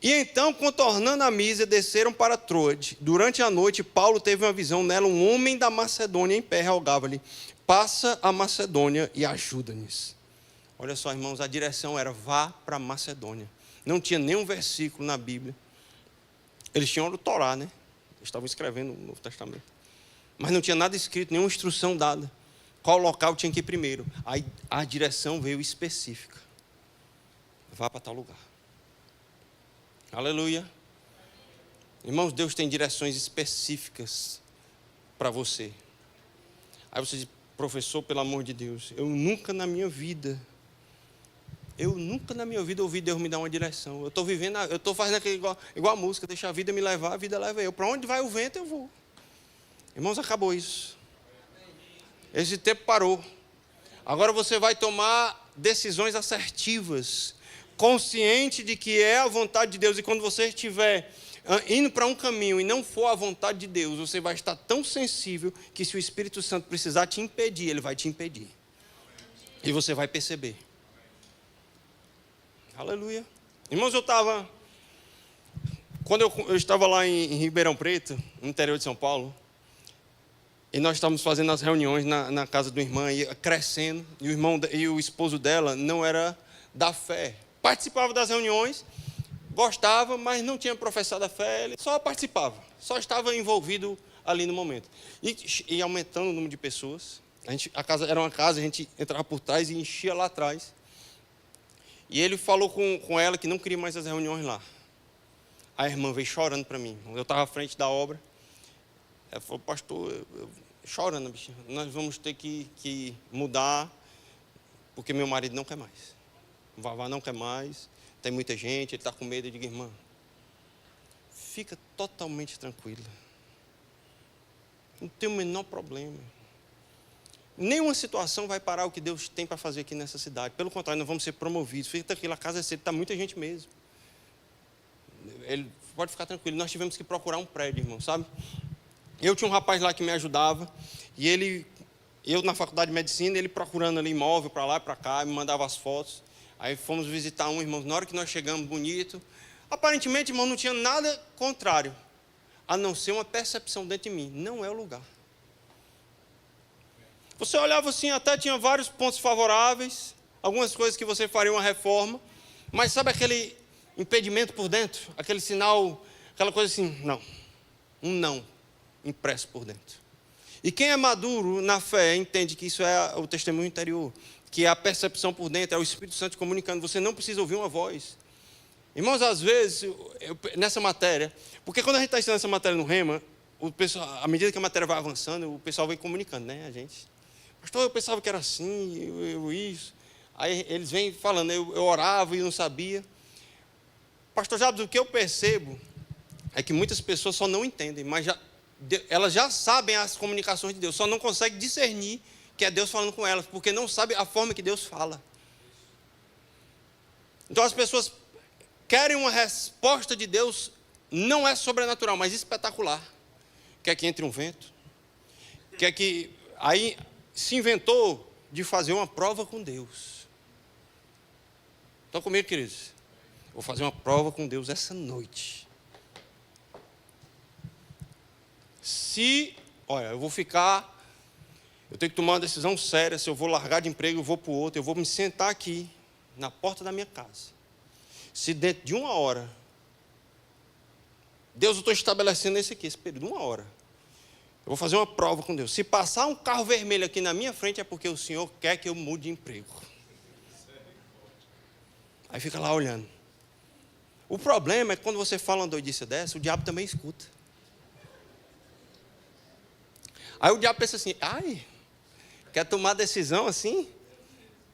E então, contornando a Mísia, desceram para Troade. Durante a noite, Paulo teve uma visão nela, um homem da Macedônia em pé rogava-lhe, passa a Macedônia e ajuda-nos. Olha só, irmãos, a direção era, vá para a Macedônia. Não tinha nenhum versículo na Bíblia. Eles tinham o Torá, né? Eles estavam escrevendo o Novo Testamento. Mas não tinha nada escrito, nenhuma instrução dada. Qual local tinha que ir primeiro? Aí a direção veio específica. Vá para tal lugar. Aleluia. Irmãos, Deus tem direções específicas para você. Aí você diz, professor, pelo amor de Deus, eu nunca na minha vida ouvi Deus me dar uma direção. Eu estou fazendo aquilo igual a música, deixa a vida me levar, a vida leva eu. Para onde vai o vento, eu vou. Irmãos, acabou isso. Esse tempo parou. Agora você vai tomar decisões assertivas, consciente de que é a vontade de Deus. E quando você estiver indo para um caminho e não for a vontade de Deus, você vai estar tão sensível que se o Espírito Santo precisar te impedir, ele vai te impedir. E você vai perceber. Aleluia. Irmãos, quando eu estava lá em Ribeirão Preto, no interior de São Paulo, e nós estávamos fazendo as reuniões na casa de uma irmã, e crescendo, e o esposo dela não era da fé. Participava das reuniões, gostava, mas não tinha professado a fé, ele só participava, só estava envolvido ali no momento. E aumentando o número de pessoas, a casa era uma casa, a gente entrava por trás e enchia lá atrás. E ele falou com ela que não queria mais as reuniões lá. A irmã veio chorando para mim. Eu estava à frente da obra. Ela falou, pastor, chorando, bichinha, nós vamos ter que mudar, porque meu marido não quer mais. O Vavá não quer mais, tem muita gente, ele está com medo. Eu digo, irmã, fica totalmente tranquila. Não tem o menor problema. Nenhuma situação vai parar o que Deus tem para fazer aqui nessa cidade. Pelo contrário, nós vamos ser promovidos. Fica tranquilo, a casa é cedo, está muita gente mesmo. Ele pode ficar tranquilo. Nós tivemos que procurar um prédio, irmão, sabe? Eu tinha um rapaz lá que me ajudava, e eu na faculdade de medicina, ele procurando ali imóvel para lá e para cá, me mandava as fotos. Aí fomos visitar um, irmão, na hora que nós chegamos, bonito. Aparentemente, irmão, não tinha nada contrário, a não ser uma percepção dentro de mim. Não é o lugar. Você olhava assim, até tinha vários pontos favoráveis, algumas coisas que você faria uma reforma, mas sabe aquele impedimento por dentro? Aquele sinal, aquela coisa assim, não. Um não impresso por dentro. E quem é maduro na fé entende que isso é o testemunho interior, que é a percepção por dentro, é o Espírito Santo comunicando. Você não precisa ouvir uma voz. Irmãos, às vezes, nessa matéria, porque quando a gente está ensinando essa matéria no Rema, o pessoal, à medida que a matéria vai avançando, o pessoal vai comunicando, né, a gente. Pastor, eu pensava que era assim, isso. Aí eles vêm falando, eu orava e não sabia. Pastor Jabes, o que eu percebo é que muitas pessoas só não entendem, mas elas já sabem as comunicações de Deus, só não conseguem discernir que é Deus falando com elas, porque não sabem a forma que Deus fala. Então as pessoas querem uma resposta de Deus, não é sobrenatural, mas espetacular. Quer que entre um vento, quer que... Aí se inventou de fazer uma prova com Deus. Estão comigo, queridos? Vou fazer uma prova com Deus essa noite. Olha, eu tenho que tomar uma decisão séria, se eu vou largar de emprego, eu vou para o outro, eu vou me sentar aqui, na porta da minha casa. Se dentro de 1 hora, Deus, eu estou estabelecendo esse período, 1 hora. Eu vou fazer uma prova com Deus. Se passar um carro vermelho aqui na minha frente, é porque o Senhor quer que eu mude de emprego. Aí fica lá olhando. O problema é que quando você fala uma doidice dessa, o diabo também escuta. Aí o diabo pensa assim, quer tomar decisão assim?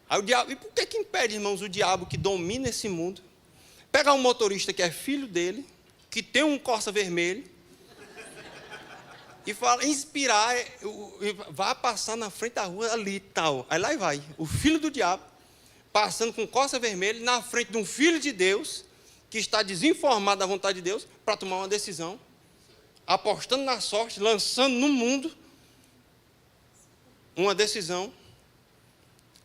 Aí o diabo, e por que impede, irmãos, o diabo que domina esse mundo, pegar um motorista que é filho dele, que tem um Corsa vermelho, e fala, inspirar, vai passar na frente da rua ali e tal. Aí lá vai, o filho do diabo, passando com Corsa vermelho, na frente de um filho de Deus, que está desinformado da vontade de Deus, para tomar uma decisão, apostando na sorte, lançando no mundo uma decisão.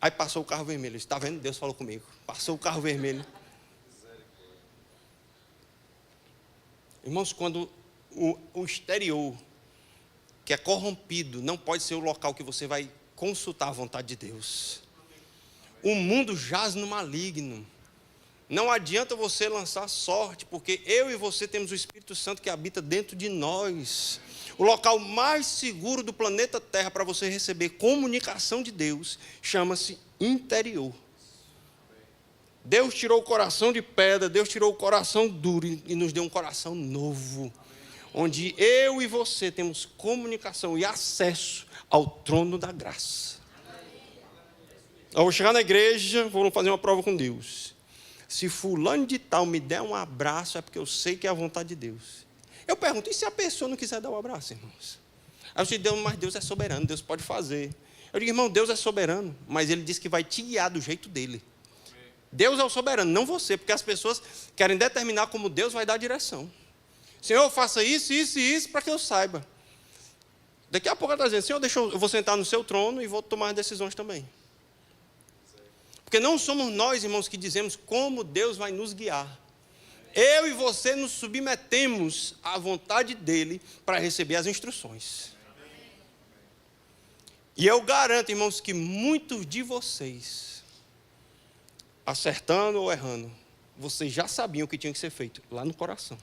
Aí passou o carro vermelho. Está vendo? Deus falou comigo. Passou o carro vermelho. Irmãos, quando o exterior, que é corrompido, não pode ser o local que você vai consultar a vontade de Deus. O mundo jaz no maligno. Não adianta você lançar sorte, porque eu e você temos o Espírito Santo que habita dentro de nós. O local mais seguro do planeta Terra para você receber comunicação de Deus chama-se interior. Deus tirou o coração de pedra, Deus tirou o coração duro e nos deu um coração novo, onde eu e você temos comunicação e acesso ao trono da graça. Eu vou chegar na igreja, vou fazer uma prova com Deus. Se fulano de tal me der um abraço, é porque eu sei que é a vontade de Deus. Eu pergunto, e se a pessoa não quiser dar um abraço, irmãos? Aí você diz, mas Deus é soberano, Deus pode fazer. Eu digo, irmão, Deus é soberano, mas Ele disse que vai te guiar do jeito dele. Deus é o soberano, não você, porque as pessoas querem determinar como Deus vai dar a direção. Senhor, faça isso, isso e isso, para que eu saiba. Daqui a pouco ela está dizendo, Senhor, eu vou sentar no seu trono e vou tomar as decisões também. Porque não somos nós, irmãos, que dizemos como Deus vai nos guiar. Eu e você nos submetemos à vontade dEle para receber as instruções. E eu garanto, irmãos, que muitos de vocês, acertando ou errando, vocês já sabiam o que tinha que ser feito, lá no coração.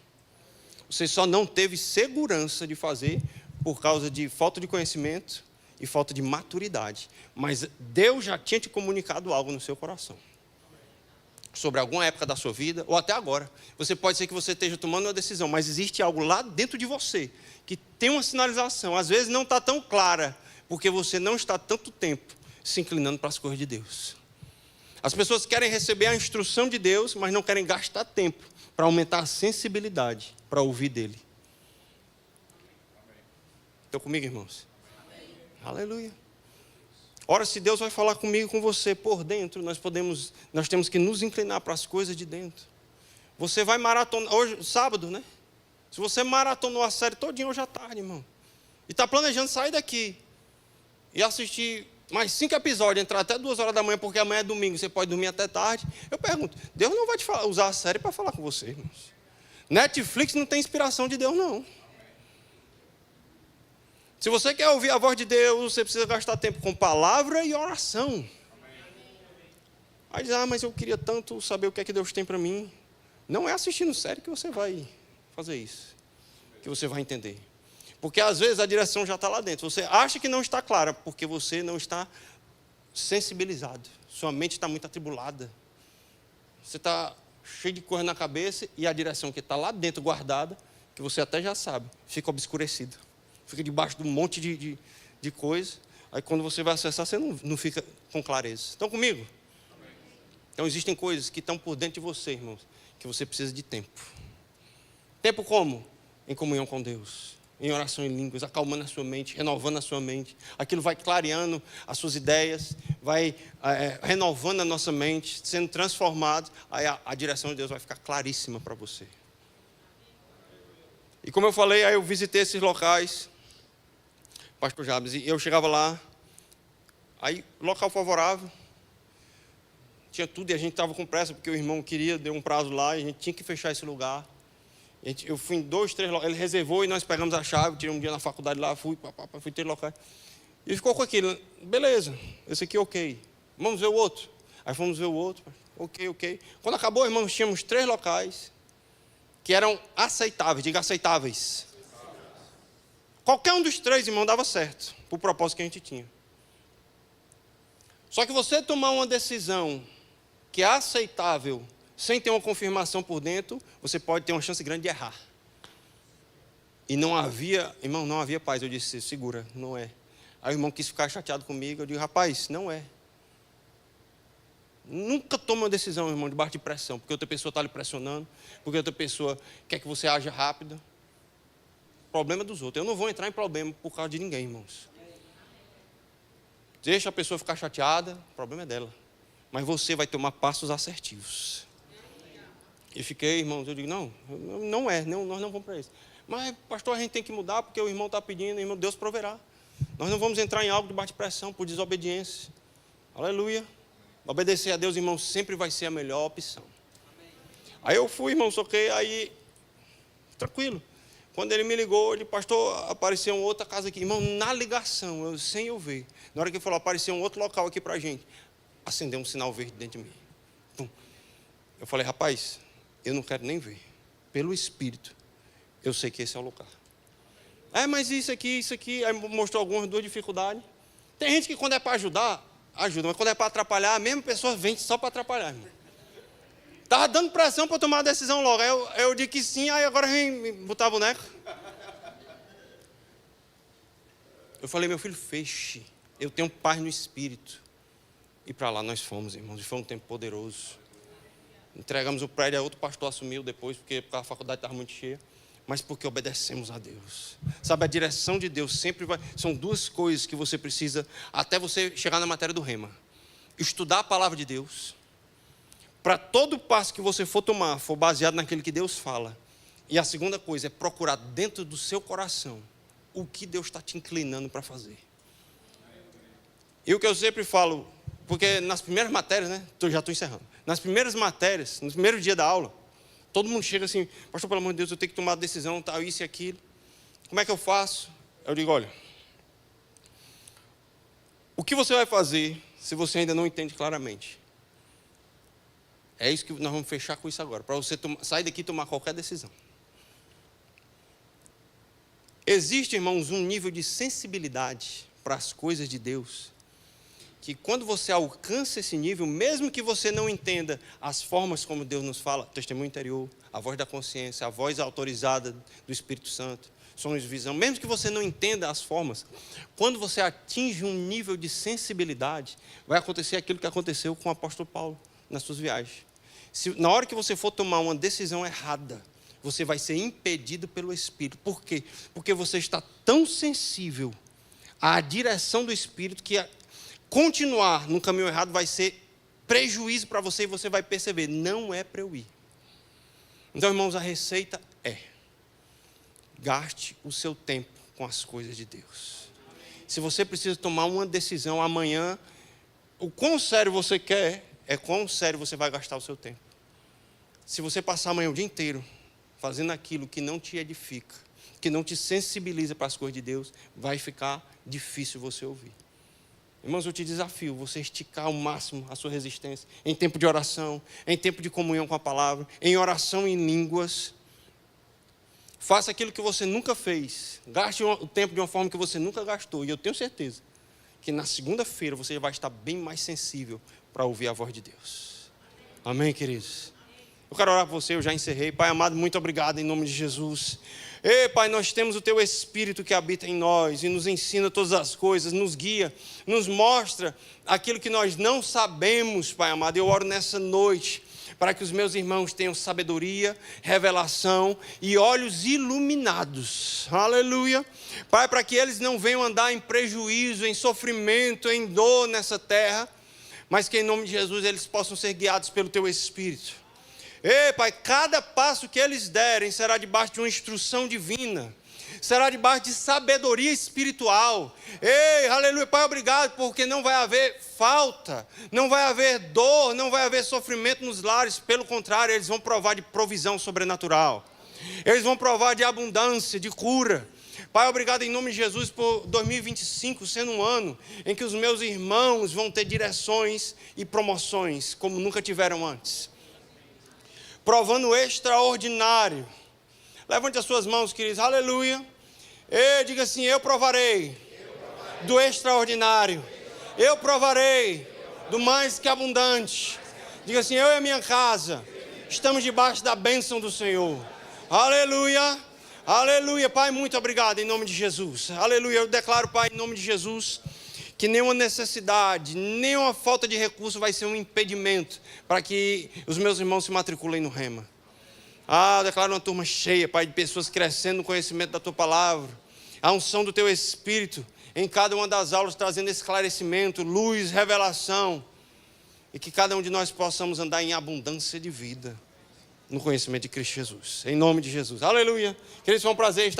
Você só não teve segurança de fazer por causa de falta de conhecimento e falta de maturidade. Mas Deus já tinha te comunicado algo no seu coração. Sobre alguma época da sua vida, ou até agora. Você pode ser que você esteja tomando uma decisão, mas existe algo lá dentro de você, que tem uma sinalização. Às vezes não está tão clara, porque você não está tanto tempo se inclinando para as coisas de Deus. As pessoas querem receber a instrução de Deus, mas não querem gastar tempo para aumentar a sensibilidade para ouvir dEle. Estão comigo, irmãos? Amém. Aleluia. Ora, se Deus vai falar comigo e com você por dentro, nós temos que nos inclinar para as coisas de dentro. Você vai maratonar, hoje, sábado, né? Se você maratonou a série todinha hoje à tarde, irmão, e está planejando sair daqui e assistir mais 5 episódios, entrar até 2 horas da manhã, porque amanhã é domingo, você pode dormir até tarde. Eu pergunto, Deus não vai usar a série para falar com você, irmãos. Netflix não tem inspiração de Deus, não. Se você quer ouvir a voz de Deus, você precisa gastar tempo com palavra e oração. Aí diz, mas eu queria tanto saber o que é que Deus tem para mim. Não é assistindo série que você vai fazer isso, que você vai entender. Porque às vezes a direção já está lá dentro. Você acha que não está clara, porque você não está sensibilizado. Sua mente está muito atribulada. Você está cheio de coisa na cabeça e a direção que está lá dentro guardada, que você até já sabe, fica obscurecida. Fica debaixo de um monte de coisa. Aí quando você vai acessar, você não fica com clareza. Estão comigo? Então existem coisas que estão por dentro de você, irmãos, que você precisa de tempo. Tempo como? Em comunhão com Deus, em oração em línguas, acalmando a sua mente, renovando a sua mente. Aquilo vai clareando as suas ideias, vai renovando a nossa mente, sendo transformado. Aí a direção de Deus vai ficar claríssima para você. E como eu falei, aí eu visitei esses locais, Pastor Jabes, e eu chegava lá, aí local favorável, tinha tudo e a gente estava com pressa, porque o irmão queria, deu um prazo lá, e a gente tinha que fechar esse lugar. Eu fui em 2, 3 locais, ele reservou e nós pegamos a chave, tirei um dia na faculdade lá, fui 3 locais. E ficou com aquilo, beleza, esse aqui ok, vamos ver o outro. Aí fomos ver o outro, ok. Quando acabou, irmãos, tínhamos 3 locais que eram aceitáveis, diga aceitáveis. Qualquer um dos 3, irmão, dava certo, para o propósito que a gente tinha. Só que você tomar uma decisão que é aceitável, sem ter uma confirmação por dentro, você pode ter uma chance grande de errar. E não havia, irmão, não havia paz. Eu disse, segura, não é. Aí o irmão quis ficar chateado comigo, eu digo, rapaz, não é. Nunca tome uma decisão, irmão, debaixo de pressão, porque outra pessoa está lhe pressionando, porque outra pessoa quer que você haja rápido. Problema dos outros. Eu não vou entrar em problema por causa de ninguém, irmãos. Deixa a pessoa ficar chateada, o problema é dela. Mas você vai tomar passos assertivos. E fiquei, irmãos, eu digo, não é, nós não vamos para isso. Mas, pastor, a gente tem que mudar, porque o irmão está pedindo, irmão, Deus proverá. Nós não vamos entrar em algo debaixo de pressão, por desobediência. Aleluia. Obedecer a Deus, irmão, sempre vai ser a melhor opção. Aí eu fui, irmão, soquei, aí, tranquilo. Quando ele me ligou, ele, pastor, apareceu uma outra casa aqui. Irmão, na ligação, sem eu ver. Na hora que ele falou, apareceu um outro local aqui para a gente. Acendeu um sinal verde dentro de mim. Pum. Eu falei, rapaz, eu não quero nem ver. Pelo Espírito, eu sei que esse é o lugar. Mas isso aqui. Aí mostrou algumas 2 dificuldades. Tem gente que quando é para ajudar, ajuda. Mas quando é para atrapalhar, a mesma pessoa vem só para atrapalhar, irmão. Estava dando pressão para tomar a decisão logo. Aí eu disse que sim, aí agora vem botar a boneca. Eu falei, meu filho, feche. Eu tenho paz no Espírito. E para lá nós fomos, irmãos. E foi um tempo poderoso. Entregamos o prédio, a outro pastor assumiu depois, porque a faculdade estava muito cheia. Mas porque obedecemos a Deus. Sabe, a direção de Deus sempre vai... São 2 coisas que você precisa, até você chegar na matéria do rema. Estudar a palavra de Deus. Para todo passo que você for tomar, for baseado naquilo que Deus fala. E a segunda coisa é procurar dentro do seu coração o que Deus está te inclinando para fazer. E o que eu sempre falo, porque nas primeiras matérias, né? Já estou encerrando. Nas primeiras matérias, no primeiro dia da aula, todo mundo chega assim, pastor, pelo amor de Deus, eu tenho que tomar decisão, tal, isso e aquilo. Como é que eu faço? Eu digo, olha, o que você vai fazer se você ainda não entende claramente? É isso que nós vamos fechar com isso agora, para você sair daqui e tomar qualquer decisão. Existe, irmãos, um nível de sensibilidade para as coisas de Deus, que quando você alcança esse nível, mesmo que você não entenda as formas como Deus nos fala, testemunho interior, a voz da consciência, a voz autorizada do Espírito Santo, sonhos de visão, mesmo que você não entenda as formas, quando você atinge um nível de sensibilidade, vai acontecer aquilo que aconteceu com o apóstolo Paulo nas suas viagens. Na hora que você for tomar uma decisão errada, você vai ser impedido pelo Espírito. Por quê? Porque você está tão sensível à direção do Espírito que continuar no caminho errado vai ser prejuízo para você e você vai perceber, não é para eu ir. Então, irmãos, a receita é: gaste o seu tempo com as coisas de Deus. Se você precisa tomar uma decisão amanhã, o quão sério você quer, é quão sério você vai gastar o seu tempo. Se você passar amanhã o dia inteiro fazendo aquilo que não te edifica, que não te sensibiliza para as coisas de Deus, vai ficar difícil você ouvir. Irmãos, eu te desafio, você esticar ao máximo a sua resistência, em tempo de oração, em tempo de comunhão com a palavra, em oração em línguas. Faça aquilo que você nunca fez, gaste o tempo de uma forma que você nunca gastou, e eu tenho certeza que na segunda-feira você vai estar bem mais sensível para ouvir a voz de Deus. Amém, queridos? Eu quero orar por você, eu já encerrei. Pai amado, muito obrigado em nome de Jesus. Ei, Pai, nós temos o Teu Espírito que habita em nós e nos ensina todas as coisas, nos guia, nos mostra aquilo que nós não sabemos, Pai amado. Eu oro nessa noite para que os meus irmãos tenham sabedoria, revelação e olhos iluminados. Aleluia. Pai, para que eles não venham andar em prejuízo, em sofrimento, em dor nessa terra, mas que em nome de Jesus eles possam ser guiados pelo Teu Espírito. Ei, Pai, cada passo que eles derem será debaixo de uma instrução divina, será debaixo de sabedoria espiritual. Ei, aleluia, Pai, obrigado, porque não vai haver falta, não vai haver dor, não vai haver sofrimento nos lares, pelo contrário, eles vão provar de provisão sobrenatural, eles vão provar de abundância, de cura. Pai, obrigado em nome de Jesus por 2025 sendo um ano em que os meus irmãos vão ter direções e promoções como nunca tiveram antes. Provando o extraordinário. Levante as suas mãos, queridos, aleluia. E diga assim: eu provarei do extraordinário. Eu provarei do mais que abundante. Diga assim: eu e a minha casa estamos debaixo da bênção do Senhor. Aleluia, aleluia. Pai, muito obrigado em nome de Jesus. Aleluia, eu declaro, Pai, em nome de Jesus, que nenhuma necessidade, nenhuma falta de recurso vai ser um impedimento para que os meus irmãos se matriculem no Rema. Eu declaro uma turma cheia, Pai, de pessoas crescendo no conhecimento da Tua Palavra, a unção do Teu Espírito em cada uma das aulas, trazendo esclarecimento, luz, revelação, e que cada um de nós possamos andar em abundância de vida no conhecimento de Cristo Jesus, em nome de Jesus. Aleluia. Queridos, foi um prazer estar